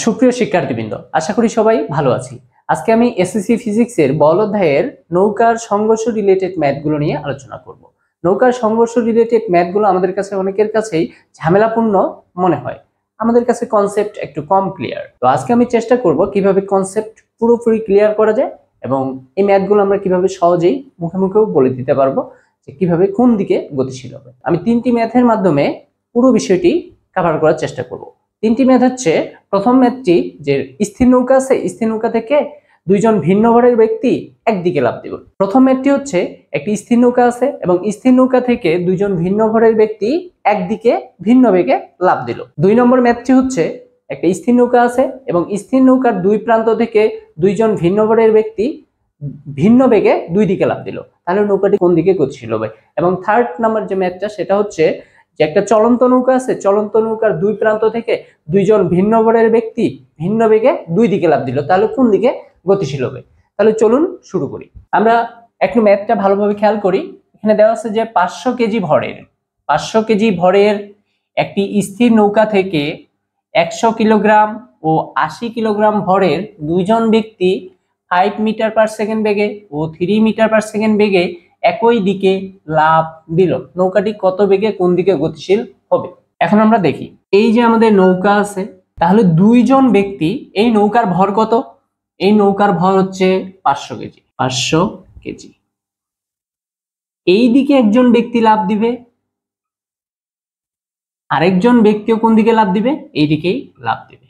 সুপ্রিয় শিক্ষার্থীবৃন্দ, আশা করি সবাই ভালো আছি। আজকে আমি এসএসসি ফিজিক্সের বল অধ্যায়ের নৌকার সংঘর্ষ রিলেটেড ম্যাথগুলো নিয়ে আলোচনা করব। নৌকার সংঘর্ষ রিলেটেড ম্যাথগুলো আমাদের কাছে অনেকের কাছেই ঝামেলাপূর্ণ মনে হয়, আমাদের কাছে কনসেপ্ট একটু কম ক্লিয়ার। তো আজকে আমি চেষ্টা করব কিভাবে কনসেপ্ট পুরোপুরি ক্লিয়ার করা যায় এবং এই ম্যাথগুলো আমরা কিভাবে সহজেই মুখে মুখেও বলে দিতে পারবো যে কিভাবে কোন দিকে গতিশীল হবে। আমি তিনটি ম্যাথের মাধ্যমে পুরো বিষয়টি কভার করার চেষ্টা করব। তিনটি ম্যাথ হচ্ছে, প্রথম ম্যাথটি যে স্থির নৌকা আছে, স্থির নৌকা থেকে দুইজন ভিন্ন ভরের ব্যক্তি একদিকে লাফ দিবে। প্রথম ম্যাথটি হচ্ছে একটি স্থির নৌকা আছে এবং স্থির নৌকা থেকে দুইজন ভিন্ন ভরের ব্যক্তি একদিকে ভিন্ন বেগে লাফ দিল। দুই নম্বর ম্যাথটি হচ্ছে একটা স্থির নৌকা আছে এবং স্থির নৌকার দুই প্রান্ত থেকে দুইজন ভিন্ন ভরের ব্যক্তি ভিন্ন বেগে দুই দিকে লাফ দিল। তাহলে নৌকাটি কোন দিকে গতিশীল হবে। এবং থার্ড নাম্বার যে ম্যাথটা সেটা হচ্ছে যে একটা চলন্ত নৌকা আছে, চলন্ত নৌকার দুই প্রান্ত থেকে দুইজন ভিন্ন ভরের ব্যক্তি ভিন্ন বেগে দুই দিকে লাফ দিল, তাহলে কোন দিকে গতিশীল হবে। তাহলে চলুন শুরু করি। আমরা একটু ম্যাথটা ভালোভাবে খেয়াল করি। এখানে দেওয়া আছে যে 500 কেজি ভরের একটি স্থির নৌকা থেকে 100 কিলোগ্রাম ও 80 কিলোগ্রাম ভরের দুইজন ব্যক্তি 5 মিটার পার সেকেন্ড বেগে ও 3 মিটার পার সেকেন্ড বেগে একই দিকে লাফ দিল। নৌকাটি কত বেগে কোন দিকে গতিশীল হবে। এখন আমরা দেখি, এই যে আমাদের নৌকা আছে, তাহলে দুইজন ব্যক্তি, এই নৌকার ভর কত? এই নৌকার ভর হচ্ছে 500 কেজি। এই দিকে একজন ব্যক্তি লাফ দিবে, আরেকজন ব্যক্তিও কোন দিকে লাফ দিবে? এই দিকেই লাফ দিবে।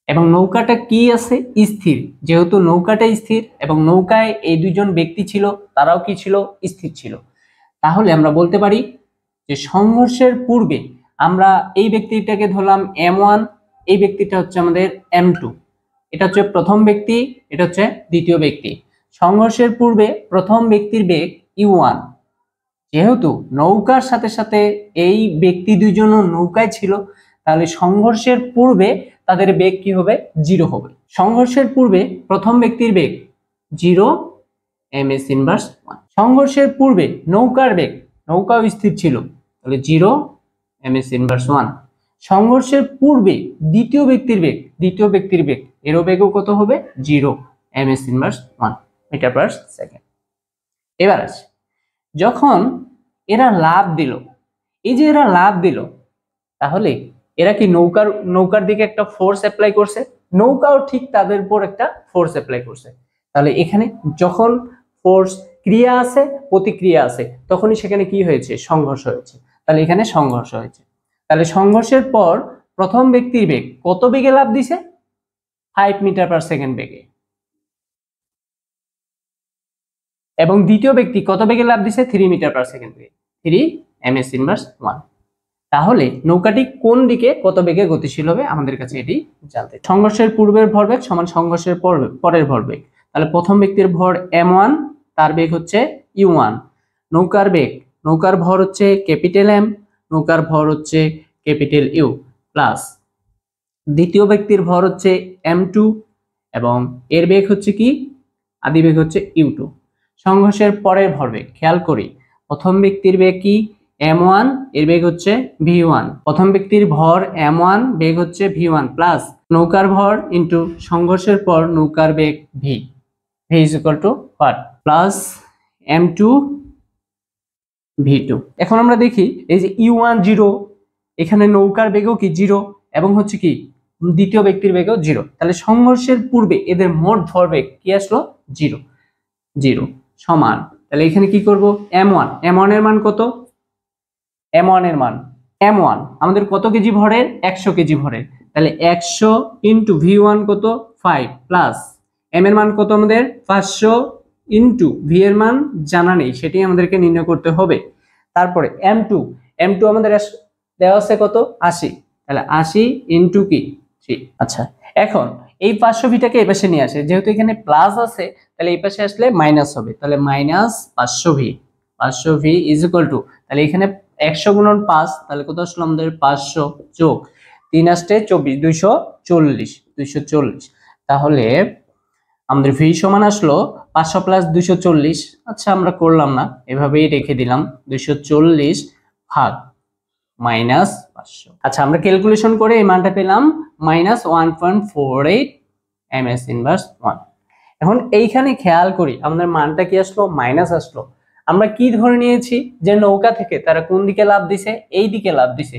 এবং নৌকাটা কি আছে? স্থির। যেহেতু নৌকাটা স্থির এবং নৌকায় এই দুইজন ব্যক্তি ছিল, তারাও কি ছিল? স্থির ছিল। তাহলে আমরা বলতে পারি যে সংঘর্ষের পূর্বে আমরা এই ব্যক্তিটাকে ধরলাম M1, এই ব্যক্তিটা হচ্ছে আমাদের M2। এটা হচ্ছে প্রথম ব্যক্তি, এটা হচ্ছে দ্বিতীয় ব্যক্তি। সংঘর্ষের পূর্বে প্রথম ব্যক্তির বেগ U1। যেহেতু নৌকার সাথে সাথে এই ব্যক্তি দুইজনও নৌকায় ছিল, তাহলে সংঘর্ষের পূর্বে তাদের বেগ কি হবে? 0 হবে। সংঘর্ষের পূর্বে প্রথম ব্যক্তির বেগ 0 ms ইনভার্স 1। সংঘর্ষের পূর্বে নৌকার বেগ, নৌকাও স্থির ছিল, তাহলে 0 ms ইনভার্স 1। সংঘর্ষের পূর্বে দ্বিতীয় ব্যক্তির বেগ, এরও বেগও কত হবে? 0 ms inverse 1 metre per second. এবার আছে, যখন এরা লাফ দিল, এই যে এরা লাফ দিল, তাহলে এরা কি নৌকার দিকে একটা ফোর্স অ্যাপ্লাই করছে, নৌকাও ঠিক তাদের উপর একটা ফোর্স অ্যাপ্লাই করছে। তাহলে এখানে যখন ফোর্স ক্রিয়া আছে, প্রতিক্রিয়া আছে, তখনই সেখানে কি হয়েছে? সংঘর্ষ হয়েছে। তাহলে এখানে সংঘর্ষ হয়েছে। তাহলে সংঘর্ষের পর প্রথম ব্যক্তির বেগ কত বেগে লাফ দিছে? 5 মিটার পার সেকেন্ড বেগে। এবং দ্বিতীয় ব্যক্তি কত বেগে লাফ দিছে? 3 মিটার পার সেকেন্ড বেগে, 3 ms ইনভার্স 1। তাহলে নৌকাটি কোন দিকে কত বেগে গতিশীল হবে আমাদের কাছে এটি জানতে। সংঘর্ষের পূর্বের ভরবেগ সমান সংঘর্ষের পরের ভরবেগ। তাহলে প্রথম ব্যক্তির ভর M1, তার বেগ হচ্ছে U1। নৌকার ভর হচ্ছে ক্যাপিটাল M, নৌকার ভর হচ্ছে ক্যাপিটাল U প্লাস দ্বিতীয় ব্যক্তির ভর হচ্ছে M2 এবং এর বেগ হচ্ছে কি? আদি বেগ হচ্ছে U2। সংঘর্ষের পরের ভরবেগ খেয়াল করি, প্রথম ব্যক্তির বেগ কি? M1, এর বেগ হচ্ছে V1। প্রথম ব্যক্তির ভর M1, বেগ হচ্ছে V1 প্লাস নৌকার ভর ইন্টু সংঘর্ষের পর নৌকার বেগ V is equal to what? Plus M2 V2। এখন আমরা দেখি, এই যে U1 0, এখানে নৌকার বেগও কি 0 এবং হচ্ছে কি দ্বিতীয় ব্যক্তির বেগও 0। তাহলে সংঘর্ষের পূর্বে এদের মোট ভরবেগ কি আসলো? 0 সমান। তাহলে এখানে কি করব? M1 এর মান কত? M1 আমাদের কত কেজি ভরের? 100 কেজি ভরের। তাহলে 100 ইন্টু V1 কত? 5 প্লাস M এর মান কত আমাদের? 500 ইন্টু V এর মান জানা নেই, সেটি আমাদেরকে নির্ণয় করতে হবে। তারপরে M2 আমাদের দেওয়া আছে কত? 80। তাহলে 80 ইন্টু কি 3। আচ্ছা, এখন এই 500 ভিটাকে এই পাশে নিয়ে আসে, যেহেতু এখানে প্লাস আছে তাহলে এই পাশে আসলে মাইনাস হবে। তাহলে minus 500 V is equal to, তাহলে এখানে 100 গুণন 5, তাহলে কত আসলো আমাদের? 500 যোগ 3 আসতে 24, 240। তাহলে আমাদের V সমান আসলো 500 প্লাস 240। আচ্ছা, আমরা করলাম না, এভাবেই রেখে দিলাম। 240 ভাগ -500। আচ্ছা, আমরা ক্যালকুলেশন করে এই মানটা পেলাম মাইনাস 1.48 ms ইনভার্স 1। এখন এইখানে খেয়াল করি আমাদের মানটা কি আসলো, মাইনাস আসলো। আমরা কি ধরে নিয়েছি যে নৌকা থেকে তারা কোন দিকে লাফ দিছে, এই দিকে লাফ দিছে।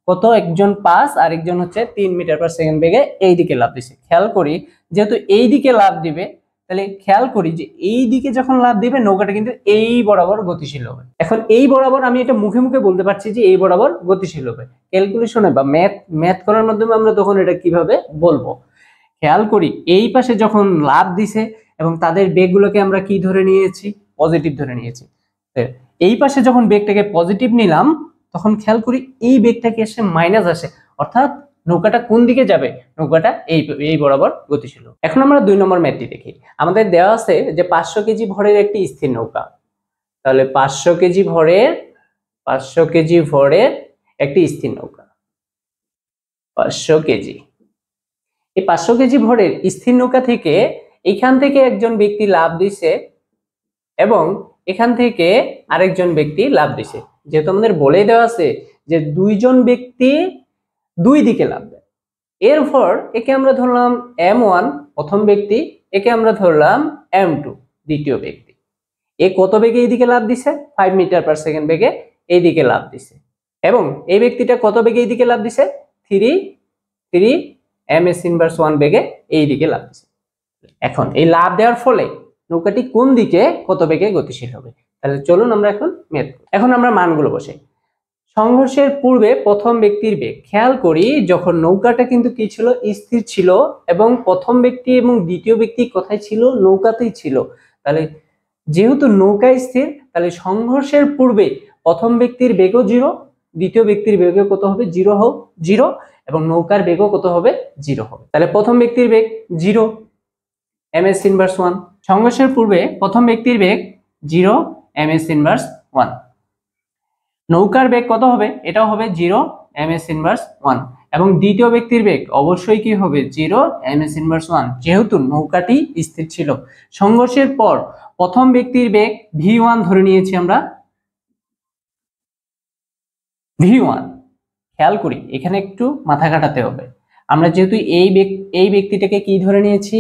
কত, একজন 5 আর একজন হচ্ছে 3 মিটার পার সেকেন্ড বেগে এই দিকে লাফ দিছে। খেয়াল করি যেহেতু এই দিকে লাফ দিবে, তাহলে খেয়াল করি যে এই দিকে যখন লাফ দিবে নৌকাটা কিন্তু এই বরাবর গতিশীল হবে। এখন এই বরাবর আমি এটা মুখে মুখে বলতে পারছি যে এই বরাবর গতিশীল হবে, ক্যালকুলেশনে বা ম্যাথ করার মাধ্যমে আমরা তখন এটা কিভাবে বলবো। খেয়াল করি এই পাশে যখন লাফ দিছে এবং তাদের বেগগুলোকে আমরা কি ধরে নিয়েছি, পজিটিভ ধরে নিয়েছি। এই পাশে যখন বেগটাকে পজিটিভ নিলাম তখন খেয়াল করি এই বেগটাকে এসে মাইনাস আসে, অর্থাৎ নৌকাটা কোন দিকে যাবে, নৌকাটা এই বরাবর গতিশীল। এখন আমরা 2 নম্বর ম্যাথটি দেখি। আমাদের দেওয়া আছে যে 500 কেজি ভরের একটি স্থির নৌকা। তাহলে 500 কেজি ভরের একটি স্থির নৌকা, 500 কেজি। এই 500 কেজি ভরের স্থির নৌকা থেকে এখান থেকে একজন ব্যক্তি লাফ দিছে এবং এখান থেকে আরেকজন ব্যক্তি লাফ দিছে। যেহেতু আমাদের বলেই দেওয়া আছে যে দুইজন ব্যক্তি দুই দিকে লাফ দেয়, এরপর একে আমরা ধরলাম m1 প্রথম ব্যক্তি, একে আমরা ধরলাম m2 দ্বিতীয় ব্যক্তি। এ কত বেগে এইদিকে লাফ দিছে, 5 মিটার পার সেকেন্ড বেগে এইদিকে লাফ দিছে, এবং এই ব্যক্তিটা কত বেগে এইদিকে লাফ দিছে, 3 ms ইনভার্স 1 বেগে এইদিকে লাফ দিছে। এখন এই লাফ দেওয়ার ফলে নৌকাটি কোন দিকে কত বেগে গতিশীল হবে। তাহলে চলুন আমরা এখন আমরা মানগুলো বসাই। সংঘর্ষের পূর্বে প্রথম ব্যক্তির বেগ, খেয়াল করি যখন নৌকাটা কিন্তু কি ছিল, স্থির ছিল, এবং প্রথম ব্যক্তি এবং দ্বিতীয় ব্যক্তি কোথায় ছিল, নৌকাতেই ছিল। তাহলে যেহেতু নৌকা স্থির, তাহলে সংঘর্ষের পূর্বে প্রথম ব্যক্তির বেগও 0, দ্বিতীয় ব্যক্তির বেগও কত হবে, 0 এবং নৌকার বেগও কত হবে, 0 হবে। তাহলে প্রথম ব্যক্তির বেগ 0 ms ইনভার্স 1, সংঘর্ষের পূর্বে প্রথম ব্যক্তির বেগ 0 ms ইনভার্স 1। নৌকার বেগ কত হবে, এটাও হবে 0 ms ইনভার্স 1, এবং দ্বিতীয় ব্যক্তির বেগ অবশ্যই কি হবে, 0 ms ইনভার্স 1, যেহেতু নৌকাটি স্থির ছিল। সংঘর্ষের পর প্রথম ব্যক্তির বেগ v1 ধরে নিয়েছি আমরা, v1। খেয়াল করি এখানে একটু মাথা কাটাতে হবে। আমরা যেহেতু এই ব্যক্তিটাকে কি ধরে নিয়েছি,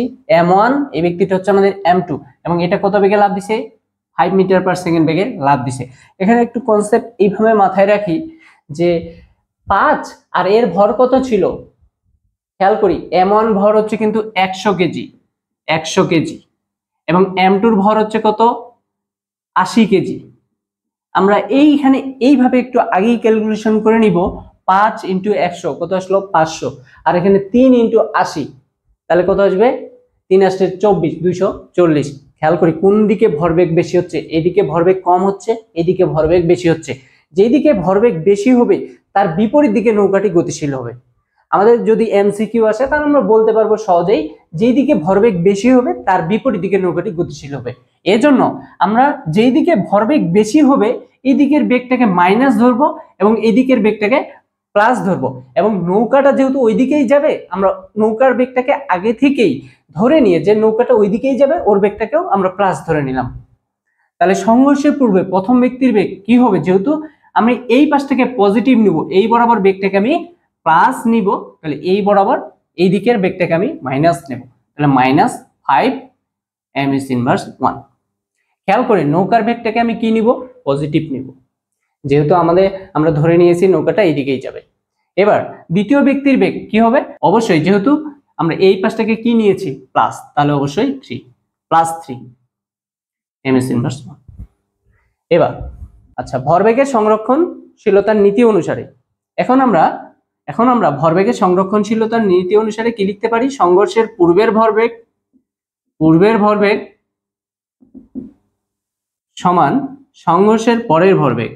m1, এই ব্যক্তিটা হচ্ছে আমাদের m2, এবং এটা কত বেগে লাফ দিছে, 5 মিটার পার সেকেন্ড বেগে লাফ দিছে। এখানে একটু কনসেপ্ট এইভাবে মাথায় রাখি যে 5 আর এর ভর কত ছিল, খেয়াল করি m1 ভর হচ্ছে কিন্তু 100 কেজি, এবং m2 ভর হচ্ছে কত, 80 কেজি। আমরা এইখানে এইভাবে একটু আগেই ক্যালকুলেশন করে নিব, 5 × 100 কত আসলো, 500, আর এখানে 3 × 80, তাহলে কত আসবে, 3 × 24, 240। খেয়াল করি কোন দিকে ভরবেগ বেশি হচ্ছে, এদিকে ভরবেগ কম হচ্ছে, এদিকে ভরবেগ বেশি হচ্ছে। যেদিকে ভরবেগ বেশি হবে তার বিপরীত দিকে নৌকাটি গতিশীল হবে। আমাদের যদি এমসিকিউ আসে তাহলে আমরা বলতে পারবো সহজেই, যেদিকে ভরবেগ বেশি হবে তার বিপরীত দিকে নৌকাটি গতিশীল হবে। এজন্য আমরা যেই দিকে ভরবেগ বেশি হবে এই দিকের বেগটাকে মাইনাস ধরবো এবং এদিকের বেগটাকে প্লাস ধরবো, এবং নৌকাটা যেহেতু ওই দিকেই যাবে আমরা নৌকার বেগটাকে আগে থেকেই ধরে নিয়ে যে নৌকাটা ওই দিকেই যাবে ওর বেগটাকেও আমরা প্লাস ধরে নিলাম। তাহলে সংঘর্ষের পূর্বে প্রথম ব্যক্তির বেগ কি হবে, যেহেতু আমি এই পাশ থেকে পজিটিভ নিব, এই বরাবর বেগটাকে আমি প্লাস নিব, তাহলে এই বরাবর এই দিকের বেগটাকে আমি মাইনাস নেব, তাহলে -5 ms ইনভার্স 1। খেয়াল করে নৌকার বেগটাকে আমি কি নিব, পজিটিভ নিব, যেহেতু আমরা ধরে নিয়েছি নৌকাটা এই দিকেই যাবে। এবার দ্বিতীয় ব্যক্তির বেগ কি হবে, অবশ্যই যেহেতু আমরা এই পাশটাকে কি নিয়েছি, প্লাস, তাহলে অবশ্যই 3 ms ইনভার্স 1। এবার আচ্ছা, ভরবেগের সংরক্ষণশীলতার নীতি অনুসারে এখন আমরা ভরবেগের সংরক্ষণশীলতার নীতি অনুসারে কি লিখতে পারি, সংঘর্ষের পূর্বের ভরবেগ সমান সংঘর্ষের পরের ভরবেগ,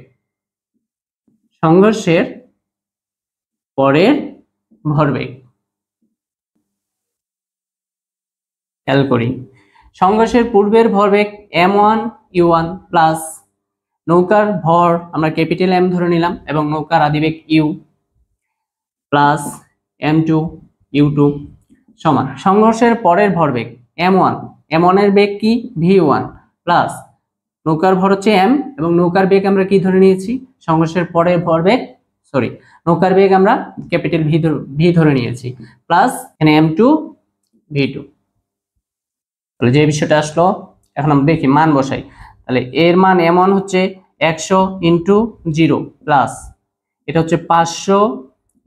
খেয়াল করি সংঘর্ষের পূর্বের ভরবেগ m1 u1 প্লাস নৌকার ভর আমরা ক্যাপিটাল M ধরে নিলাম এবং নৌকার আদিবেগ u প্লাস m2 u2 সমান সংঘর্ষের পরের ভরবেগ m1 এর বেগ কি, v1 প্লাস নৌকার ভর হচ্ছে m এবং নৌকার বেগ আমরা কি ধরে নিয়েছি, সংঘর্ষের পরের ভরবেগ সরি নৌকার বেগ আমরা ক্যাপিটাল ভি ধরে নিয়েছি, প্লাস এখানে m2 v2। তাহলে যে বিষয়টা আসলো, এখন আমরা দেখি মান বসাই। তাহলে এর মান m1 হচ্ছে 100 ইন্টু 0 প্লাস এটা হচ্ছে 500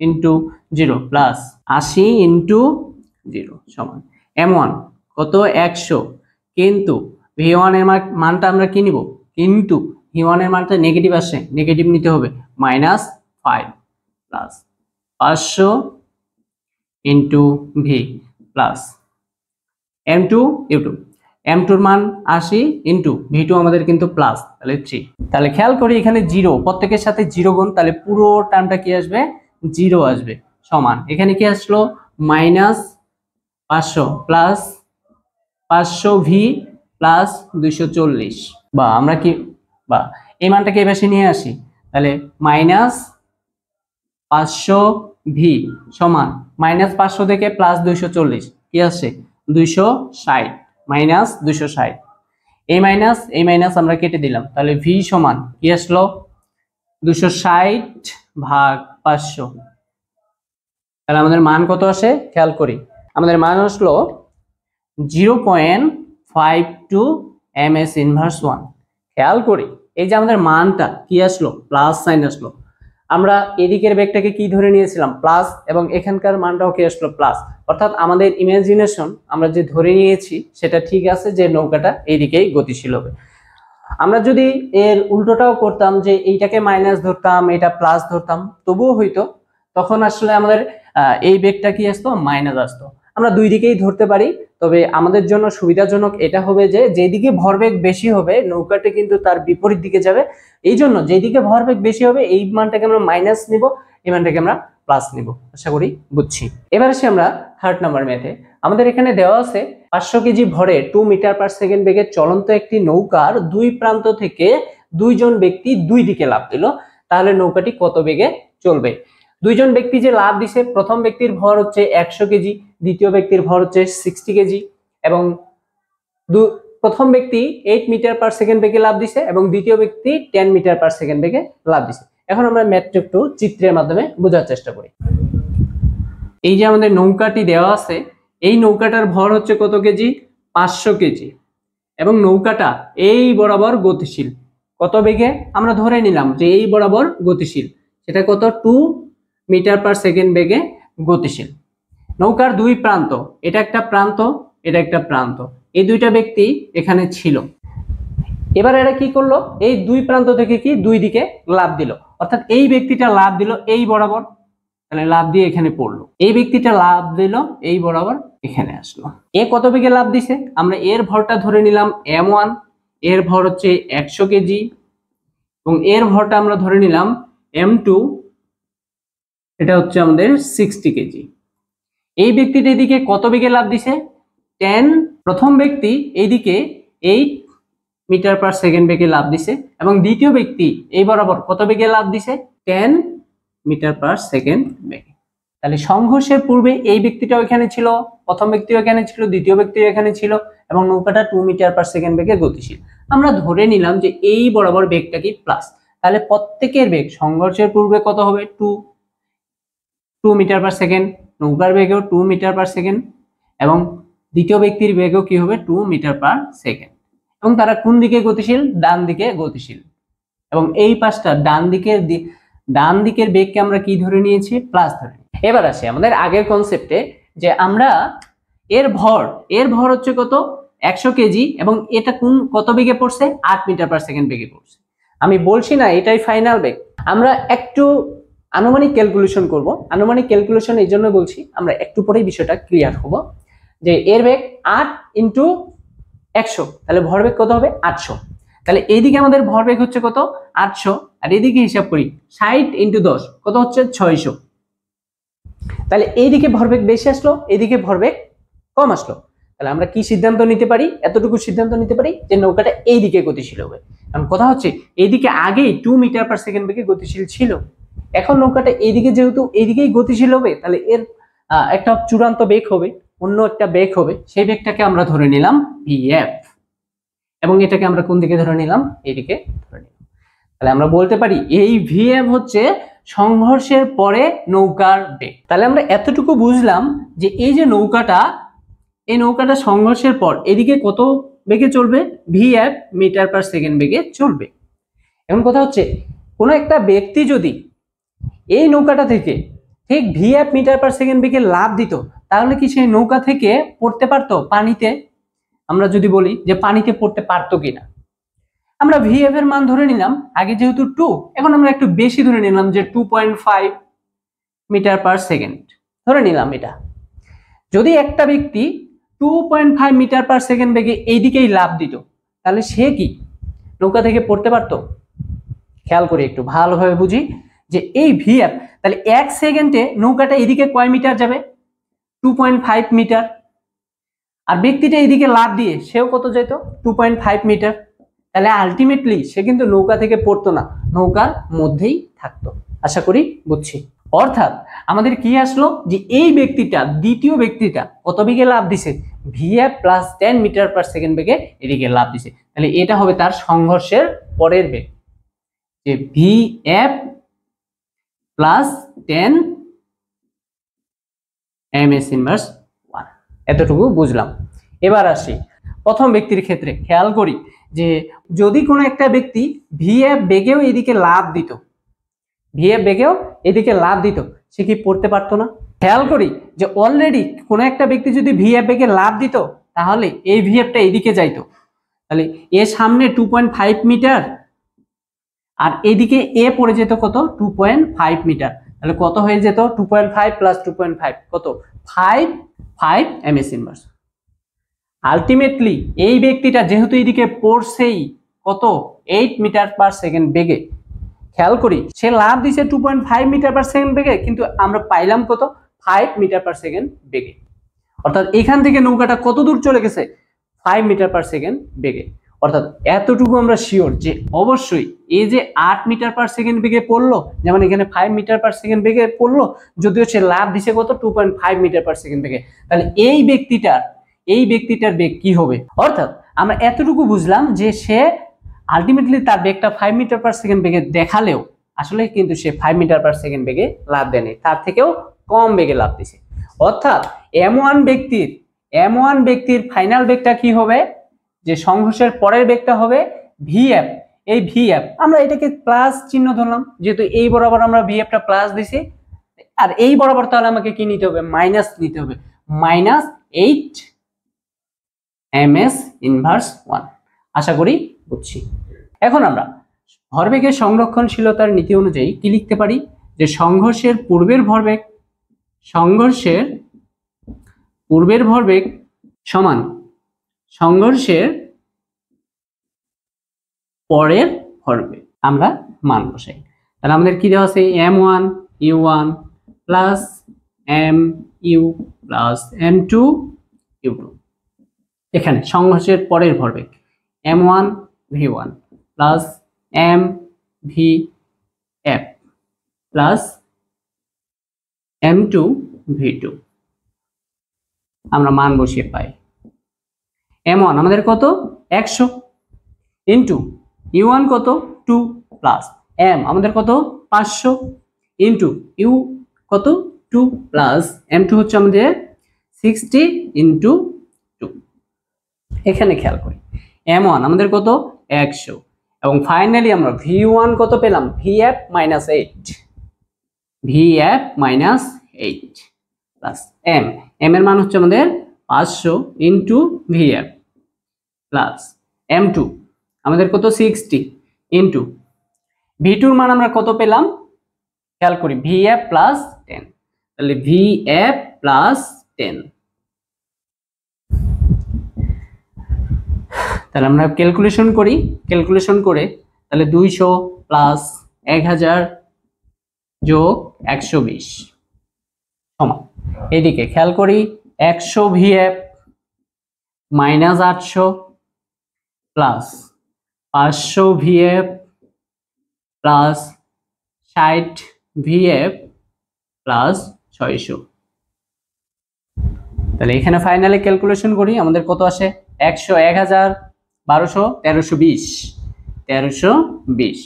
ইন্টু 0 প্লাস 80 ইন্টু 0 সমান m1 কত 100, কিন্তু v1 এর মানটা আমরা কি নিব, কিন্তু v1 এর মানটা নেগেটিভ আসে, নেগেটিভ নিতে হবে, -5 plus 500 into v plus m2 u2, m2 এর মান 80 ইন্টু v2 আমাদের কিন্তু প্লাস, তাহলে 3। তাহলে খেয়াল করি এখানে 0 প্রত্যেকের সাথে 0 গুণ, তাহলে পুরো টার্মটা কি আসবে 0 আসবে, সমান এখানে কি আসলো -500 প্লাস 500 v প্লাস 240, বা আমরা কি বা এই মানটাকে এই পাশে নিয়ে আসি, তাহলে -500 v সমান -500 থেকে প্লাস 240 কি আসছে 260, -260, এই মাইনাস আমরা কেটে দিলাম, তাহলে v সমান কি আসলো 260 ভাগ 500। তাহলে আমাদের মান কত আসে খেয়াল করি, আমাদের মান আসলো 0.52 ms ইনভার্স 1। খেয়াল করি এই যে আমাদের মানটা কি আসলো প্লাস সাইন আসলো, আমরা এদিকের বেগটাকে কি ধরে নিয়েছিলাম প্লাস, এবং এখানকার মানটাও কি আসলো প্লাস, অর্থাৎ আমাদের ইমাজিনেশন আমরা যে ধরে নিয়েছি সেটা ঠিক আছে যে নৌকাটা এইদিকেই গতিশীল হবে। আমরা যদি এর উল্টোটাও করতাম যে এইটাকে মাইনাস ধরতাম এটা প্লাস ধরতাম তবুও হইতো, তখন আসলে আমাদের এই বেগটা কি আসতো মাইনাস আসতো। আমরা দুই দিকেই ধরতে পারি, তবে আমাদের জন্য সুবিধাজনক এটা হবে যে যেদিকে ভরবেগ বেশি হবে নৌকাটা কিন্তু তার বিপরীত দিকে যাবে, এই জন্য যেদিকে ভরবেগ বেশি হবে এই মানটাকে আমরা মাইনাস নিব, এই মানটাকে আমরা প্লাস নিব। আশা করি বুঝছি। এবার আসি আমরা 3rd নাম্বার ম্যাথে। আমাদের এখানে দেওয়া আছে 500 কেজি ভরে 2 মিটার পার সেকেন্ড বেগে চলন্ত একটি নৌকার দুই প্রান্ত থেকে দুইজন ব্যক্তি দুই দিকে লাফ দিল, তাহলে নৌকাটি কত বেগে চলবে। দুইজন ব্যক্তি যে লাফ দিছে, প্রথম ব্যক্তির ভর হচ্ছে 100 কেজি, দ্বিতীয় ব্যক্তির ভর হচ্ছে 60 কেজি, এবং প্রথম ব্যক্তি 8 মিটার পার সেকেন্ড বেগে লাফ দিছে এবং দ্বিতীয় ব্যক্তি 10 মিটার পার সেকেন্ড বেগে লাফ দিছে। এখন আমরা ম্যাথটা একটু চিত্রের মাধ্যমে বোঝার চেষ্টা করি। এই যে আমাদের নৌকাটি দেওয়া আছে, এই নৌকাটার ভর হচ্ছে কত কেজি 500 কেজি, এবং নৌকাটা এই বরাবর গতিশীল কত বেগে, আমরা ধরে নিলাম যে এই বরাবর গতিশীল, সেটা কত 2 মিটার পার সেকেন্ড বেগে গতিশীল। নৌকার দুই প্রান্ত, এটা একটা প্রান্ত এটা একটা প্রান্ত, এই দুইটা ব্যক্তি এখানে ছিল। এবার এরা কি করলো, এই দুই প্রান্ত থেকে কি দুই দিকে লাফ দিল, অর্থাৎ এই ব্যক্তিটা লাফ দিল এই বরাবর, তাহলে লাফ দিয়ে এখানে পড়লো, এই ব্যক্তিটা লাফ দিল এই বরাবর এখানে আসলো। এ কত বেগে লাফ দিছে, আমরা এর ভরটা ধরে নিলাম m1, এর ভর হচ্ছে 100 কেজি, এবং এর ভরটা আমরা ধরে নিলাম m2, এটা হচ্ছে আমাদের 60 কেজি। এই ব্যক্তিটা এদিকে কত বেগে লাফ দিছে 10, প্রথম ব্যক্তি এইদিকে 8 মিটার পার সেকেন্ড বেগে লাফ দিছে, এবং দ্বিতীয় ব্যক্তি এই বরাবর কত বেগে লাফ দিছে 10 মিটার পার সেকেন্ড বেগে। তাহলে সংঘর্ষের পূর্বে এই ব্যক্তিটাও এখানে ছিল, প্রথম ব্যক্তিও এখানে ছিল, দ্বিতীয় ব্যক্তিও এখানে ছিল, এবং নৌকাটা 2 মিটার পার সেকেন্ড বেগে গতিশীল। আমরা ধরে নিলাম যে এই বরাবর বেগটা কি প্লাস, তাহলে প্রত্যেকের বেগ সংঘর্ষের পূর্বে কত হবে 2 মিটার পার সেকেন্ড, নৌকার বেগও 2 মিটার পার সেকেন্ড, এবং দ্বিতীয় ব্যক্তির বেগও কি হবে 2 মিটার পার সেকেন্ড, এবং তারা কোন দিকে গতিশীল ডান দিকে গতিশীল, এবং এই পাশটা ডান দিকের বেগকে আমরা কি ধরে নিয়েছি প্লাস ধরে। এবার আসি আমাদের আগের কনসেপ্টে, যে আমরা এর ভর হচ্ছে কত 100 কেজি, এবং এটা কত বেগে পড়ছে 8 মিটার পার সেকেন্ড বেগে পড়ছে। আমি বলছি না এটাই ফাইনাল বেগ, আমরা একটু আনুমানিক ক্যালকুলেশন করব। আনুমানিক ক্যালকুলেশন এই জন্য বলছি, আমরা একটু পরেই বিষয়টা ক্লিয়ার হব, যে এর বেগ 8 ইন্টু 100, তাহলে ভরবেগ কত হবে 800। তাহলে এইদিকে আমাদের ভরবেগ হচ্ছে কত 800, আর এদিকে হিসাব করি 60 ইন্টু 10 কত হচ্ছে 600। তাহলে এইদিকে ভরবেগ বেশি আসলো, এইদিকে ভরবেগ কম আসলো, তাহলে আমরা কি সিদ্ধান্ত নিতে পারি, এতটুকু সিদ্ধান্ত নিতে পারি যে নৌকাটা এইদিকে গতিশীল হবে। কারণ কথা হচ্ছে এইদিকে আগেই 2 মিটার পার সেকেন্ড বেগে গতিশীল ছিল, এখন নৌকাটা এইদিকে যেহেতু এইদিকেই গতিশীল হবে, তাহলে এর একটা চূড়ান্ত বেগ হবে, অন্য একটা বেগ হবে, সেই বেগটাকে আমরা ধরে নিলাম vf, এবং এটাকে আমরা কোন দিকে ধরে নিলাম এইদিকে ধরে নিলাম। তাহলে আমরা বলতে পারি এই vf হচ্ছে সংঘর্ষের পরে নৌকার বেগ। তাহলে আমরা এতটুকু বুঝলাম যে এই যে নৌকাটা, এই নৌকাটা সংঘর্ষের পর এদিকে কত বেগে চলবে, vf মিটার পার সেকেন্ড বেগে চলবে। এখন কথা হচ্ছে কোনো একটা ব্যক্তি যদি এই নৌকাটা থেকে ঠিক vf মিটার পার সেকেন্ড বেগে লাফ দিত, তাহলে কি সেই নৌকা থেকে পড়তে পারতো পানিতে? আমরা যদি বলি যে পানিতে পড়তে পারতো কিনা, আমরা vf এর মান ধরে নিলাম, আগে যেহেতু 2, এখন আমরা একটু বেশি ধরে নিলাম যে 2.5 মিটার পার সেকেন্ড ধরে নিলাম। এটা যদি একটা ব্যক্তি 2.5 মিটার পার সেকেন্ড বেগে এইদিকেই লাফ দিত, তাহলে সে কি নৌকা থেকে পড়তে পারতো? খেয়াল করে একটু ভালোভাবে বুঝি যে এই vf, তাহলে 1 সেকেন্ডে নৌকাটা এদিকে কয় মিটার যাবে? 2.5 মিটার। আর ব্যক্তিটা এদিকে লাফ দিয়ে সেও কত যেত? 2.5 মিটার। তাহলে আলটিমেটলি সে কিন্তু নৌকা থেকে পড়তো না, নৌকার মধ্যেই থাকতো। আশা করি বুঝছি। অর্থাৎ আমাদের কি আসলো যে এই ব্যক্তিটা, দ্বিতীয় ব্যক্তিটা কত বেগে লাফ দিছে? vf plus 10 metre per second বেগে এদিকে লাফ দিছে। তাহলে এটা হবে তার সংঘর্ষের পরের বেগ, যে vf প্লাস 10 ms ইনভার্স 1। এতটুকু বুঝলাম। এবার আসি প্রথম ব্যক্তির ক্ষেত্রে। খেয়াল করি যে যদি কোনো একটা ব্যক্তি vf বেগেও এদিকে লাফ দিত, vf বেগেও এদিকে লাফ দিত, সে কি পড়তে পারতো না? খেয়াল করি যে অলরেডি কোনো একটা ব্যক্তি যদি vf বেগে লাফ দিত, তাহলে এই vfটা এদিকে যাইতো। তাহলে এর সামনে 2.5 মিটার আর এদিকে এ পড়ে যেত কত? 2.5 মিটার। তাহলে কত হয়ে যেত? 2.5 প্লাস 2.5 কত? 5 ms ইনভার্স। আলটিমেটলি এই ব্যক্তিটা যেহেতু এদিকে পড়ছেই কত? 8 মিটার পার সেকেন্ড বেগে। খেয়াল করি সে লাফ দিছে 2.5 মিটার পার সেকেন্ড বেগে, কিন্তু আমরা পাইলাম কত? 5 মিটার পার সেকেন্ড বেগে। অর্থাৎ এখান থেকে নৌকাটা কত দূর চলে গেছে? 5 মিটার পার সেকেন্ড বেগে। অর্থাৎ এতটুকু আমরা শিওর যে অবশ্যই এই যে 8 মিটার পার সেকেন্ড বেগে পড়লো, যেমন এখানে 5 মিটার পার সেকেন্ড বেগে পড়লো, যদিও সে লাফ দিছে কত? 2.5 মিটার পার সেকেন্ড বেগে। তাহলে এই ব্যক্তিটার বেগ কি হবে? অর্থাৎ আমরা এতটুকু বুঝলাম যে সে আলটিমেটলি তার বেগটা 5 মিটার পার সেকেন্ড বেগে দেখালেও আসলে কিন্তু সে 5 মিটার পার সেকেন্ড বেগে লাফ দেয়নি, তার থেকেও কম বেগে লাফ দিছে। অর্থাৎ m1 ব্যক্তির ফাইনাল বেগটা কি হবে? যে সংঘর্ষের পরের বেগটা হবে vf। এই vf আমরা এটাকে প্লাস চিহ্ন ধরলাম, যেহেতু এই বরাবর আমরা vfটা প্লাস দিছি, আর এই বরাবর তাহলে আমাকে কি নিতে হবে? মাইনাস নিতে হবে, মাইনাস 8 ms ইনভার্স 1। আশা করি বুঝছি। এখন আমরা ভরবেগের সংরক্ষণশীলতার নীতি অনুযায়ী কি লিখতে পারি? যে সংঘর্ষের পূর্বের ভরবেগ সমান সংঘর্ষের পরের ভরবেগ। আমরা মান বসাই। তাহলে আমাদের কি দেওয়া আছে? m1 u1 plus mu plus m2 u2। এখানে সংঘর্ষের পরের ভরবেগ m1 v1 plus m vf plus m2 v2। আমরা মান বসিয়ে পাই m1 আমাদের কত? 100 ইন্টু u1 কত? 2 প্লাস m আমাদের কত? 500 ইন্টু u কত? 2 প্লাস m2 হচ্ছে আমাদের 60 ইন্টু 2। এখানে খেয়াল করি m1 আমাদের কত? 100 এবং ফাইনালি আমরা v1 কত পেলাম? vf মাইনাস 8 প্লাস m এর মান হচ্ছে আমাদের 500 ইন্টু vf প্লাস m2 আমাদের কত? 60 ইন্টু v2 মান আমরা কত পেলাম? খেয়াল করি vf প্লাস 10। তাহলে vf প্লাস 10। তাহলে আমরা ক্যালকুলেশন করে তাহলে 200 প্লাস 1000 যোগ 120 সমান, এদিকে খেয়াল করি 100 vf minus 800 plus 500 vf plus 60 vf plus 600। তাহলে এখানে ফাইনালি ক্যালকুলেশন করি, আমাদের কত আসে? 100 1000 1200 1320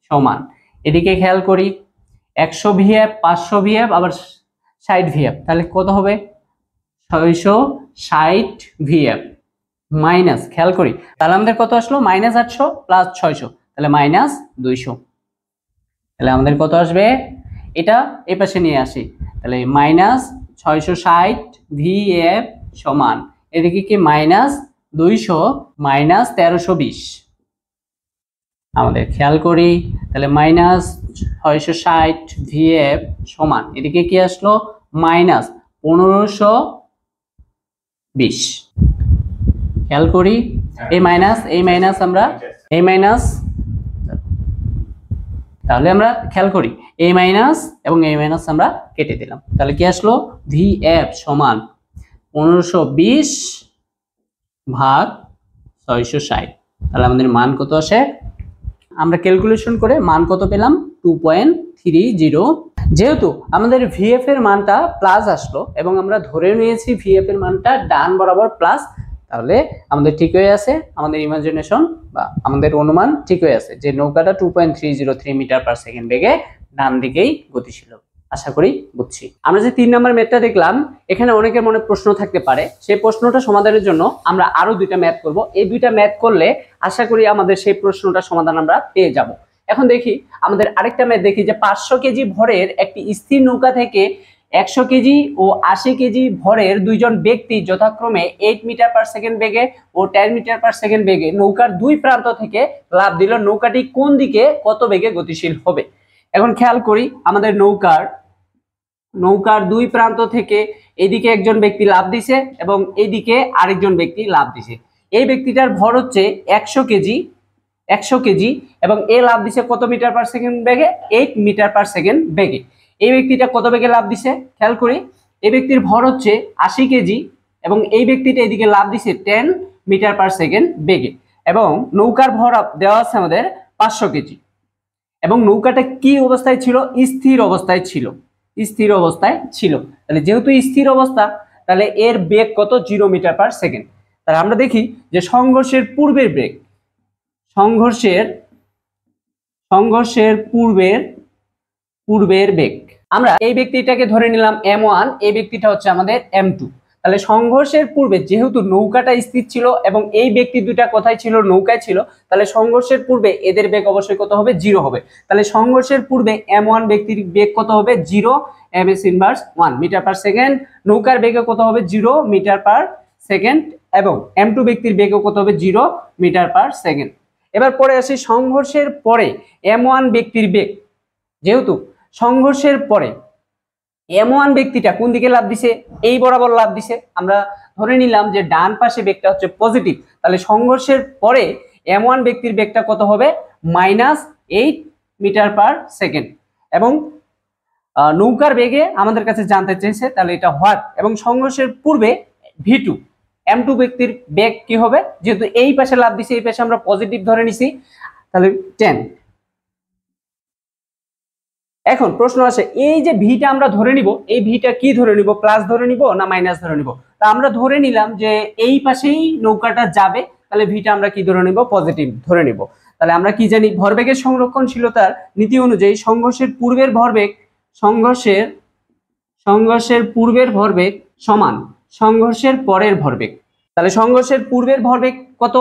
সমান। এদিকে খেয়াল করি 100 ভিএফ, 500 ভিএফ, আবার 60 ভিএফ, তাহলে কত হবে 660 ভিএফ মাইনাস, খেয়াল করি তাহলে আমাদের কত আসলো -800 প্লাস 600, তাহলে -200। তাহলে আমাদের কত আসবে, এটা এই পাশে নিয়ে আসি, তাহলে -660 ভিএফ সমান এদিকে কি -200 -1320। আমাদের খেয়াল করি, তাহলে -660 ভিএফ সমান এদিকে কি আসলো -1520। খেয়াল করি এই মাইনাস আমরা এই মাইনাস, তাহলে আমরা খেয়াল করি এই মাইনাস এবং এই মাইনাস আমরা কেটে দিলাম, তাহলে কি আসলো ভিএফ সমান 1520 ভাগ 660। তাহলে আমাদের মান কত আসে, আমরা ক্যালকুলেশন করে মান কত পেলাম 2.30। যেহেতু আমাদের ভিএফ এর মানটা প্লাস আসলো এবং আমরা ধরে নিয়েছি ভিএফ এর মানটা ডান বরাবর প্লাস, তাহলে আমাদের ঠিক হয়ে আছে, আমাদের ইমাজিনেশন বা আমাদের অনুমান ঠিক হয়ে আছে যে নৌকাটা 2.303 মিটার পার সেকেন্ড বেগে ডান দিকেই গতিশীল। আশা করি বুঝছি। আমরা যে 3 নম্বর ম্যাথটা দেখলাম, এখানে অনেকের মনে প্রশ্ন থাকতে পারে, সেই প্রশ্নটা সমাধানের জন্য আমরা আরো 2টা ম্যাথ করব। এই 2টা ম্যাথ করলে আশা করি আমাদের সেই প্রশ্নটা সমাধান আমরা পেয়ে যাব। এখন দেখি আমাদের আরেকটা ম্যাথ দেখি যে 500 কেজি ভরের একটি স্থির নৌকা থেকে 100 কেজি ও 80 কেজি ভরের দুইজন ব্যক্তি যথাক্রমে 8 মিটার পার সেকেন্ড বেগে ও 10 মিটার পার সেকেন্ড বেগে নৌকার দুই প্রান্ত থেকে লাফ দিল, নৌকাটি কোন দিকে কত বেগে গতিশীল হবে। এখন খেয়াল করি আমাদের নৌকার দুই প্রান্ত থেকে এদিকে একজন ব্যক্তি লাফ দিছে এবং এদিকে আরেকজন ব্যক্তি লাফ দিছে। এই ব্যক্তিটার ভর হচ্ছে 100 কেজি এবং এ লাফ দিছে কত মিটার পার সেকেন্ড বেগে, 8 মিটার পার সেকেন্ড বেগে। এই ব্যক্তিটা কত বেগে লাফ দিছে খেয়াল করি, এই ব্যক্তির ভর হচ্ছে 80 কেজি এবং এই ব্যক্তিটা এদিকে লাফ দিছে 10 মিটার পার সেকেন্ড বেগে এবং নৌকার ভর দেওয়া আছে আমাদের 500 কেজি এবং নৌকাটা কি অবস্থায় ছিল, স্থির অবস্থায় ছিল। তাহলে যেহেতু স্থির অবস্থা, তাহলে এর বেগ কত 0 মিটার পার সেকেন্ড। তাহলে আমরা দেখি যে সংঘর্ষের পূর্বের বেগ, সংঘর্ষের পূর্বের বেগ, আমরা এই ব্যক্তিটাকে ধরে নিলাম m1, এই ব্যক্তিটা হচ্ছে আমাদের m2। তাহলে সংঘর্ষের পূর্বে যেহেতু নৌকাটা স্থির ছিল এবং এই ব্যক্তি দুটা কোথায় ছিল, নৌকায় ছিল, তাহলে সংঘর্ষের পূর্বে এদের বেগ অবশ্যই কত হবে 0 হবে। তাহলে সংঘর্ষের পূর্বে m1 ব্যক্তির বেগ কত হবে 0 ms inverse 1 metre per second, নৌকার বেগ কত হবে 0 মিটার পার সেকেন্ড এবং m2 ব্যক্তির বেগ কত হবে 0 মিটার পার সেকেন্ড। এবার পরে আসি সংঘর্ষের পরে m1 ব্যক্তির বেগ, যেহেতু সংঘর্ষের পরে m1 ব্যক্তিটা কোন দিকে লাফ দিছে, এই বরাবর লাফ দিছে, আমরা ধরে নিলাম যে ডান পাশে বেগটা হচ্ছে পজিটিভ, তাহলে সংঘর্ষের পরে m1 ব্যক্তির বেগটা কত হবে -8 মিটার পার সেকেন্ড এবং নৌকার বেগে আমাদের কাছে জানতে চেয়েছে, তাহলে এটা হোয়াট এবং সংঘর্ষের পূর্বে v2 m2 ব্যক্তির বেগ কি হবে, যেহেতু এই পাশে লাফ দিছে এই পাশে আমরা পজিটিভ ধরে নিছি, তাহলে 10। এখন প্রশ্ন আসে এই যে ভিটা আমরা ধরে নিব, এই ভিটা কি ধরে নিব, প্লাস ধরে নিব না মাইনাস ধরে নিব। তা আমরা ধরে নিলাম যে এই পাশেই নৌকাটা যাবে, তাহলে ভিটা আমরা কি ধরে নিব, পজিটিভ ধরে নিব। তাহলে আমরা কি জানি ভরবেগের সংরক্ষণশীলতার নীতি অনুযায়ী সংঘর্ষের পূর্বের ভরবেগ সংঘর্ষের পূর্বের ভরবেগ সমান সংঘর্ষের পরের ভরবেগ। তাহলে সংঘর্ষের পূর্বের ভরবেগ কত,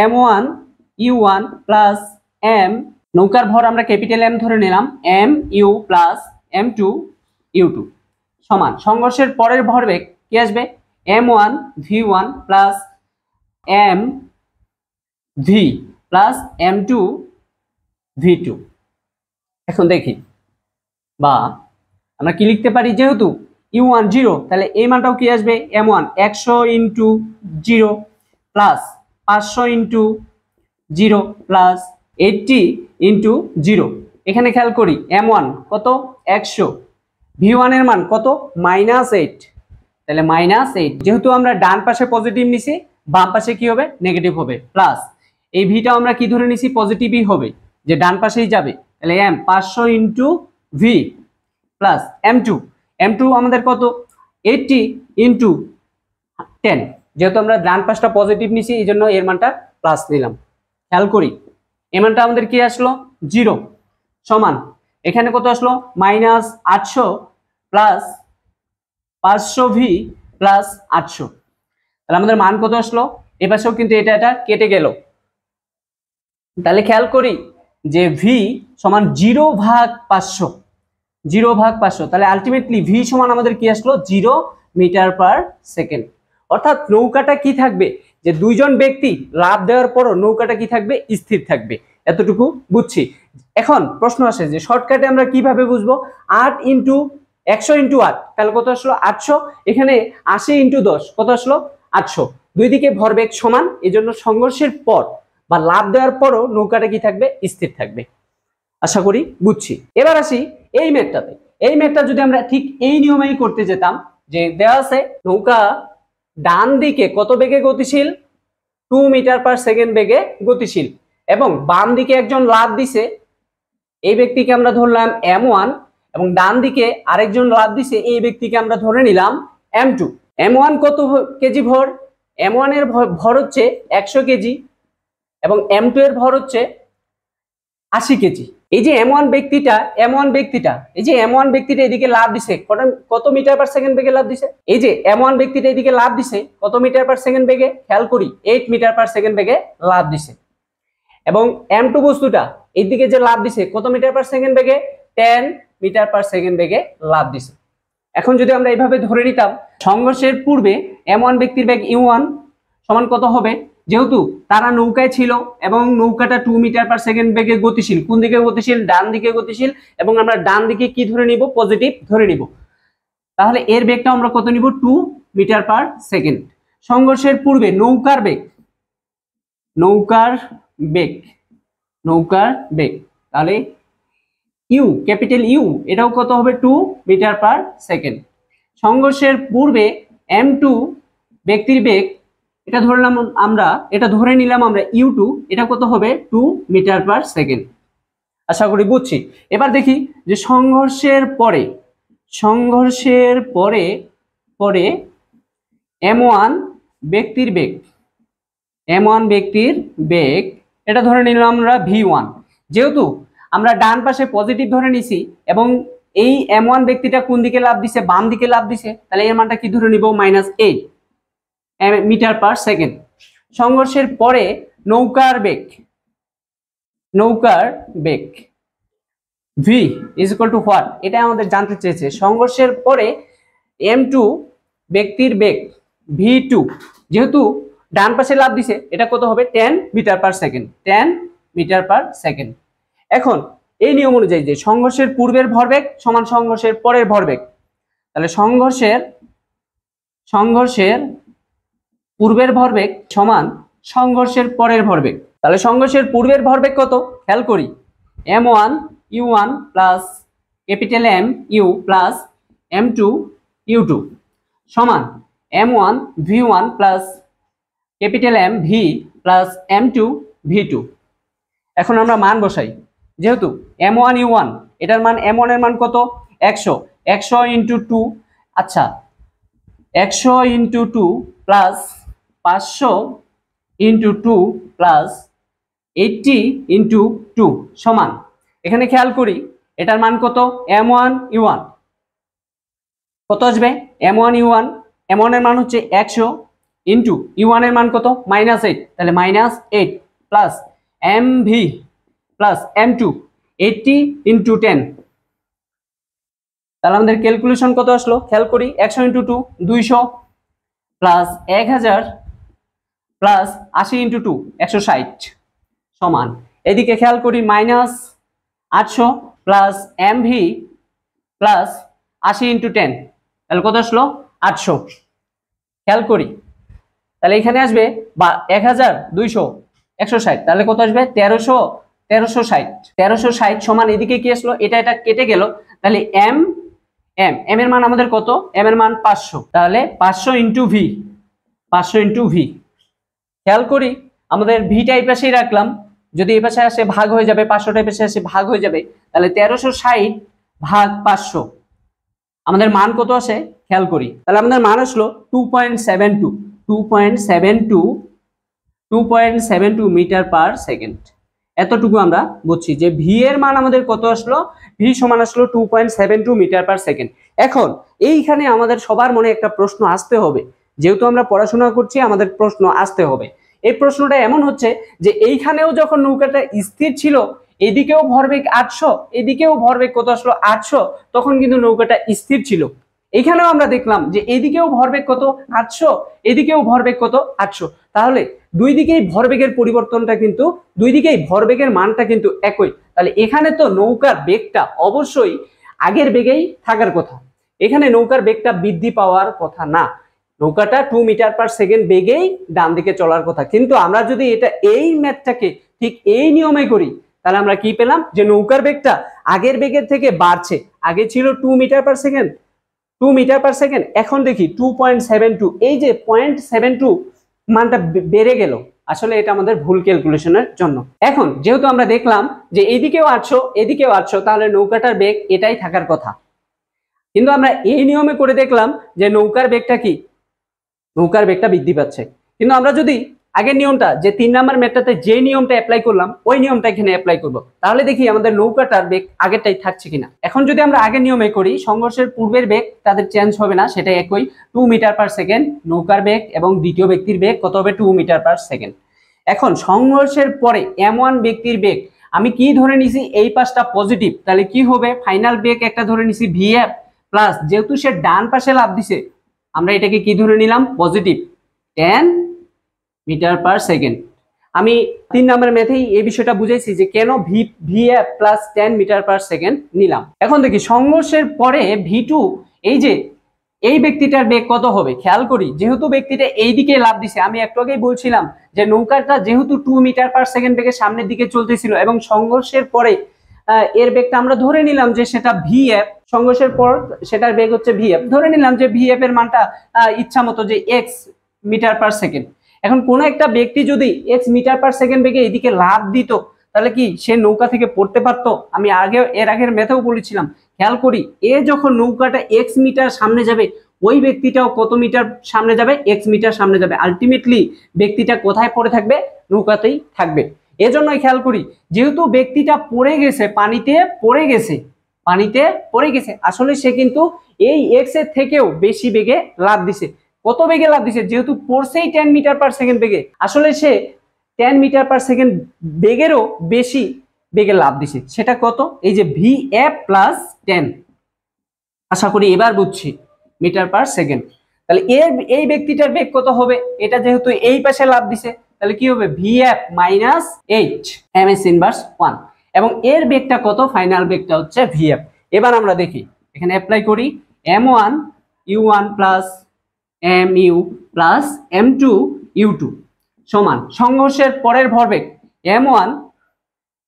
m1 u1 প্লাস m, নৌকার ভর আমরা ক্যাপিটাল M ধরে নিলাম, m u plus m2 u2 সমান সংঘর্ষের পরের ভরবেগ কি আসবে m1 v1 plus m v plus m2 v2। এখন দেখি বা আমরা কি লিখতে পারি, যেহেতু u1 0, তাহলে এই মানটাও কি আসবে m1 100 into 0 plus 500 into 0 plus 80 into 0। এখানে খেয়াল করি m1 কত 100, v1 এর মান কত -8, তাহলে -8, যেহেতু আমরা ডান পাশে পজিটিভ নিছি বাম পাশে কি হবে নেগেটিভ হবে, প্লাস এই ভিটা আমরা কি ধরে নিছি পজিটিভই হবে যে ডান পাশেই যাবে, তাহলে m 500 into v plus m2 আমাদের কত 80 ইন্টু 10, যেহেতু আমরা ডান পাশটা পজিটিভ নিছি এই জন্য এর মানটা প্লাস নিলাম। খেয়াল করি এই মানটা আমাদের কি আসলো 0 সমান এখানে কত আসলো -800 প্লাস 500 ভি প্লাস 800, তাহলে আমাদের মান কত আসলো? এই পাশেও কিন্তু এটা কেটে গেল। তাহলে খেয়াল করি যে ভি সমান 0/500, 0/500, তাহলে আলটিমেটলি ভি সমান আমাদের কি আসলো? 0 মিটার পার সেকেন্ড। অর্থাৎ নৌকাটা কি থাকবে, যে দুইজন ব্যক্তি লাফ দেওয়ার পরও নৌকাটা কি থাকবে? স্থির থাকবে। এতটুকু বুঝছি। এখন প্রশ্ন আসে যে শর্টকাটে আমরা কিভাবে বুঝবো? 8 ইন্টু 100 ইন্টু 8, তাহলে কত আসলো? 800। এখানে 80 ইন্টু 10 কত আসলো? 800। দুই দিকে ভরবেগ সমান, এই জন্য সংঘর্ষের পর বা লাফ দেওয়ার পরও নৌকাটা কি থাকবে? স্থির থাকবে। আশা করি বুঝছি। এবার আসি এই ম্যাথটাতে। এই ম্যাথটা যদি আমরা ঠিক এই নিয়মেই করতে যেতাম, যে দেওয়া আছে নৌকা ডান দিকে কত বেগে গতিশীল? 2 মিটার পার সেকেন্ড বেগে গতিশীল, এবং বাম দিকে একজন লাফ দিছে, এই ব্যক্তিকে আমরা ধরলাম m1, এবং ডান দিকে আরেকজন লাফ দিছে, এই ব্যক্তিকে আমরা ধরে নিলাম m2। m1 কত কেজি ভর? m1 এর ভর হচ্ছে 100 কেজি, এবং m2 এর ভর হচ্ছে 80 কেজি। এই যে m1 ব্যক্তিটা এই যে m1 ব্যক্তিটা এদিকে লাফ দিছে কত মিটার পার সেকেন্ড বেগে লাফ দিছে? এই যে m1 ব্যক্তিটা এদিকে লাফ দিছে কত মিটার পার সেকেন্ড বেগে? খেয়াল করি 8 মিটার পার সেকেন্ড বেগে লাফ দিছে। এবং m2 বস্তুটা এইদিকে যে লাফ দিছে কত মিটার পার সেকেন্ড বেগে? 10 মিটার পার সেকেন্ড বেগে লাফ দিছে। এখন যদি আমরা এইভাবে ধরে নিতাম সংঘর্ষের পূর্বে m1 ব্যক্তির বেগ u1 সমান কত হবে? যেহেতু তারা নৌকায় ছিল এবং নৌকাটা 2 মিটার পার সেকেন্ড বেগে গতিশীল, কোন দিকে গতিশীল? ডান দিকে গতিশীল, এবং আমরা ডান দিকে কি ধরে নিব? পজিটিভ ধরে নিব। তাহলে এর বেগটা আমরা কত নিব? 2 মিটার পার সেকেন্ড। সংঘর্ষের পূর্বে নৌকার বেগ, তাহলে ইউ, ক্যাপিটাল ইউ, এটাও কত হবে? 2 মিটার পার সেকেন্ড। সংঘর্ষের পূর্বে m2 ব্যক্তির বেগ, এটা ধরে নিলাম আমরা u2, এটা কত হবে? 2 মিটার পার সেকেন্ড। আশা করি বুঝছি। এবার দেখি যে সংঘর্ষের পরে m1 ব্যক্তির বেগ, এটা ধরে নিলাম আমরা v1। যেহেতু আমরা ডান পাশে পজিটিভ ধরে নিছি এবং এই m1 ব্যক্তিটা কোন দিকে লাফ দিছে? বাম দিকে লাফ দিছে, তাহলে এর মানটা কি ধরে নিব? -8 মিটার পার সেকেন্ড। সংঘর্ষের পরে নৌকার বেগ v is equal to what? এটা আমাদের জানতে চেয়েছে। সংঘর্ষের পরে m2 ব্যক্তির বেগ v2, যেহেতু ডান পাশে লাফ দিছে, এটা কত হবে? 10 metre per second, 10 metre per second. এখন এই নিয়ম অনুযায়ী যে সংঘর্ষের পূর্বের ভরবেগ সমান সংঘর্ষের পরের ভরবেগ, তাহলে সংঘর্ষের পূর্বের ভরবেগ সমান সংঘর্ষের পরের ভরবেগ। তাহলে সংঘর্ষের পূর্বের ভরবেগ কত? খেয়াল করি m1 u1 plus capital M u plus m2 u2 সমান m1 v1 plus capital M v plus m2 v2। এখন আমরা মান বসাই। যেহেতু m1 u1, এটার মান m1 এর মান কত? 100 ইন্টু 2, আচ্ছা 100 into 2 plus 500 into 2 plus 80 into 2 সমান, এখানে খেয়াল করি এটার মান কত? m1 u1 কত আসবে? m1 u1, m1 এর মান হচ্ছে 100 ইন্টু u1 এর মান কত? -8, তাহলে -8 plus mv plus m2 80 into 10, তাহলে আমাদের ক্যালকুলেশন কত আসলো? খেয়াল করি 100 ইন্টু 2 200 প্লাস 1000 প্লাস 80 ইন্টু 2 160 সমান, এদিকে খেয়াল করি -800 প্লাস mv প্লাস 80 ইন্টু 10, তাহলে কত আসলো? 800। খেয়াল করি তাহলে এখানে আসবে 1000 200 160, তাহলে কত আসবে? 1360 সমান, এদিকে কি আসলো? এটা কেটে গেল, তাহলে m এর মান আমাদের কত? m এর মান 500, তাহলে 500 ইন্টু v। খেয়াল করি আমাদের ভিটা এই পাশেই রাখলাম, যদি এই পাশে আসে ভাগ হয়ে যাবে, 500টা এই পাশে আসে ভাগ হয়ে যাবে, তাহলে 1360 ভাগ 500 আমাদের মান কত আসে? খেয়াল করি তাহলে আমাদের মান আসলো 2.72 মিটার পার সেকেন্ড। এতটুকু আমরা বুঝছি যে ভি এর মান আমাদের কত আসলো, ভি সমান আসলো 2.72 মিটার পার সেকেন্ড। এখন এইখানে আমাদের সবার মনে একটা প্রশ্ন আসতে হবে, যেহেতু আমরা পড়াশোনা করছি আমাদের প্রশ্ন আসতে হবে। এই প্রশ্নটা এমন হচ্ছে যে এইখানেও যখন নৌকাটা স্থির ছিল, এদিকেও ভরবেগ 800, এদিকেও ভরবেগ কত আসলো 800, তখন কিন্তু নৌকাটা স্থির ছিল। এখানেও আমরা দেখলাম যে এদিকেও ভরবেগ কত 800, এদিকেও ভরবেগ কত 800, তাহলে দুই দিকেই ভরবেগের পরিবর্তনটা কিন্তু, দুই দিকেই ভরবেগের মানটা কিন্তু একই। তাহলে এখানে তো নৌকার বেগটা অবশ্যই আগের বেগেই থাকার কথা, এখানে নৌকার বেগটা বৃদ্ধি পাওয়ার কথা না, নৌকাটা 2 মিটার পার সেকেন্ড বেগেই ডান দিকে চলার কথা। কিন্তু আমরা যদি এটা এই ম্যাথটাকে ঠিক এই নিয়মে করি, তাহলে আমরা কি পেলাম যে নৌকার বেগটা আগের বেগের থেকে বাড়ছে। আগে ছিল 2 metre per second, 2 metre per second, এখন দেখি 2.72, এই যে 0.72 মানটা বেড়ে গেল। আসলে এটা আমাদের ভুল ক্যালকুলেশনের জন্য। এখন যেহেতু আমরা দেখলাম যে এইদিকেও 800 এদিকেও 800, তাহলে নৌকাটার বেগ এটাই থাকার কথা। কিন্তু আমরা এই নিয়মে করে দেখলাম যে নৌকার বেগটা কি, নৌকার বেগটা বৃদ্ধি পাচ্ছে। কিন্তু আমরা যদি আগের নিয়মটা, যে 3 নাম্বার ম্যাথটাতে যে নিয়মটা অ্যাপ্লাই করলাম ওই নিয়মটা এখানে অ্যাপ্লাই করব, তাহলে দেখি আমাদের নৌকাটার বেগ আগেরটাই থাকছে কিনা। এখন যদি আমরা আগের নিয়মে করি, সংঘর্ষের পূর্বের বেগ তাদের চেঞ্জ হবে না, সেটা একই 2 মিটার পার সেকেন্ড নৌকার বেগ, এবং দ্বিতীয় ব্যক্তির বেগ কত হবে 2 মিটার পার সেকেন্ড। এখন সংঘর্ষের পরে M1 ব্যক্তির বেগ আমি কি ধরে নিছি, এই পাশটা পজিটিভ, তাহলে কি হবে ফাইনাল বেগ একটা ধরে নিছি VF প্লাস, যেহেতু সে ডান পাশে লাফ দিছে আমরা এটাকে কি ধরে নিলাম পজিটিভ 10 মিটার পার সেকেন্ড। আমি 3 নাম্বার ম্যাথেই এই বিষয়টা বুঝাইছি যে কেন VF plus 10 metre per second নিলাম। এখন দেখি সংঘর্ষের পরে V2, এই যে এই ব্যক্তিটার বেগ কত হবে খেয়াল করি, যেহেতু ব্যক্তিটা এই দিকে লাফ দিছে, আমি একটু আগেই বলছিলাম যে নৌকাটা যেহেতু 2 মিটার পার সেকেন্ড বেগে সামনের দিকে চলতেছিল এবং সংঘর্ষের পরে এর বেগটা আমরা ধরে নিলাম যে সেটা VF, সংঘর্ষের পর সেটার বেগ হচ্ছে VF, ধরে নিলাম যে VF এর মানটা ইচ্ছা মতো যে x মিটার পার সেকেন্ড। এখন কোন একটা ব্যক্তি যদি x মিটার পার সেকেন্ড বেগে এদিকে লাফ দিত, তাহলে কি সে নৌকা থেকে পড়তে পারতো? আমি এর আগের ম্যাথেও বলেছিলাম, খেয়াল করি এ যখন নৌকাটা x মিটার সামনে যাবে, ওই ব্যক্তিটাও কত মিটার সামনে যাবে, x মিটার সামনে যাবে। আলটিমেটলি ব্যক্তিটা কোথায় পড়ে থাকবে, নৌকাতেই থাকবে। এজন্যই খেয়াল করি, যেহেতু ব্যক্তিটা পড়ে গেছে, পানিতে পড়ে গেছে, পানিতে পড়ে গেছে, আসলে সে কিন্তু এই x এর থেকেও বেশি বেগে লাফ দিছে। কত বেগে লাফ দিছে, যেহেতু পড়ছেই 10 মিটার পার সেকেন্ড বেগে, আসলে সে 10 মিটার পার সেকেন্ড বেগেরও বেশি বেগে লাফ দিছে। সেটা কত, এই যে VF প্লাস 10, আশা করি এবার বুঝছি, মিটার পার সেকেন্ড। তাহলে এই ব্যক্তিটার বেগ কত হবে, এটা যেহেতু এই পাশে লাফ দিছে, তাহলে কি হবে VF মাইনাস 8 ms ইনভার্স 1, এবং এর বেগটা কত, ফাইনাল বেগটা হচ্ছে VF। এবার আমরা দেখি এখানে অ্যাপ্লাই করি, M1 U1 plus MU plus M2 U2 সমান সংঘর্ষের পরের ভরবেগ M1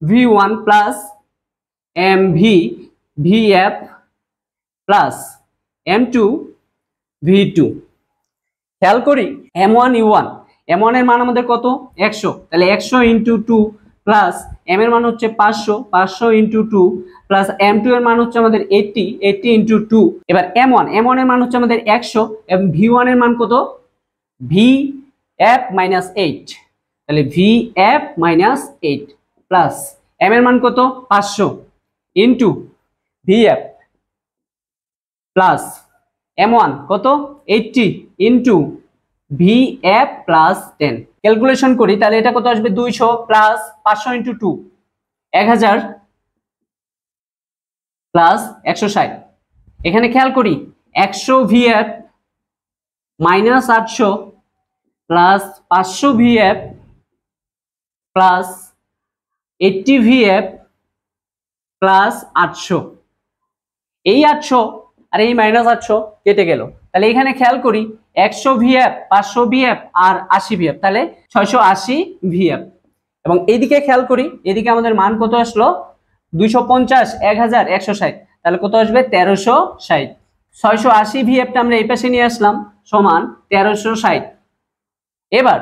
V1 plus MV VF plus M2 V2। খেয়াল করি M1 U1, M1 এর মান আমাদের কত 100, তাহলে 100 ইন্টু 2 প্লাস M এর মান হচ্ছে 500, 500 ইন্টু 2 প্লাস M2 এর মান হচ্ছে আমাদের 80, 80 ইন্টু 2। এবার M1 এর মান হচ্ছে আমাদের 100 এবং V1 এর মান কত VF মাইনাস 8, তাহলে VF মাইনাস 8 প্লাস M এর মান কত 500 ইন্টু VF প্লাস M1 কত 80 ইন্টু VF প্লাস 10। ক্যালকুলেশন করি তাহলে এটা কত আসবে 200 প্লাস 500 ইন্টু 2 1000 প্লাস 160। এখানে খেয়াল করি 100 VF minus 800 plus 500 VF plus 80 VF plus 800, এই 800 আর এই মাইনাস 800 কেটে গেল। তাহলে এখানে খেয়াল করি 100 VF 500 VF আর 80 VF, তাহলে 680 VF। এবং এইদিকে খেয়াল করি, এদিকে আমাদের মান কত আসলো 250 1000 160, তাহলে কত আসবে 1360। 680 VFটা আমরা এই পাশে নিয়ে আসলাম সমান 1360। এবার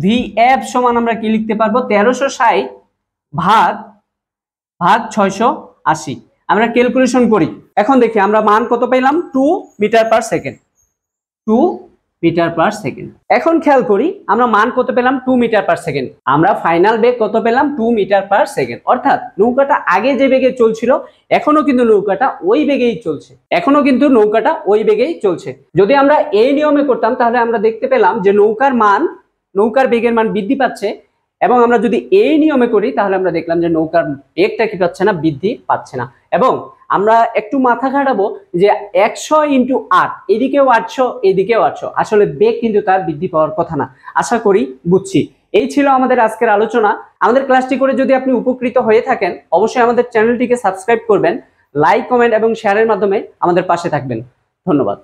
VF সমান আমরা কি লিখতে পারবো 1360 ভাগ 680। আমরা ক্যালকুলেশন করি, এখন দেখি আমরা মান কত পেলাম 2 metre per second, 2 metre per second. এখন খেয়াল করি আমরা মান কত পেলাম 2 মিটার পার সেকেন্ড, আমরা ফাইনাল বেগ কত পেলাম 2 মিটার পার সেকেন্ড। অর্থাৎ নৌকাটা আগে যে বেগে চলছিল এখনো কিন্তু নৌকাটা ওই বেগেই চলছে, যদি আমরা এই নিয়মে করতাম তাহলে আমরা দেখতে পেলাম যে নৌকার বেগের মান বৃদ্ধি পাচ্ছে, এবং আমরা যদি এই নিয়মে করি তাহলে আমরা দেখলাম যে নৌকার বেগটা কি পাচ্ছে না, বৃদ্ধি পাচ্ছে না। এবং আমরা একটু মাথা খাটাবো যে 100 × 8, এদিকেও 800 এদিকেও 800, আসলে বেগ কিন্তু তার বৃদ্ধি পাওয়ার কথা না। আশা করি বুঝছি। এই ছিল আমাদের আজকের আলোচনা। আমাদের ক্লাসটি করে যদি আপনি উপকৃত হয়ে থাকেন অবশ্যই আমাদের চ্যানেলটিকে সাবস্ক্রাইব করবেন, লাইক, কমেন্ট এবং শেয়ারের মাধ্যমে আমাদের পাশে থাকবেন। ধন্যবাদ।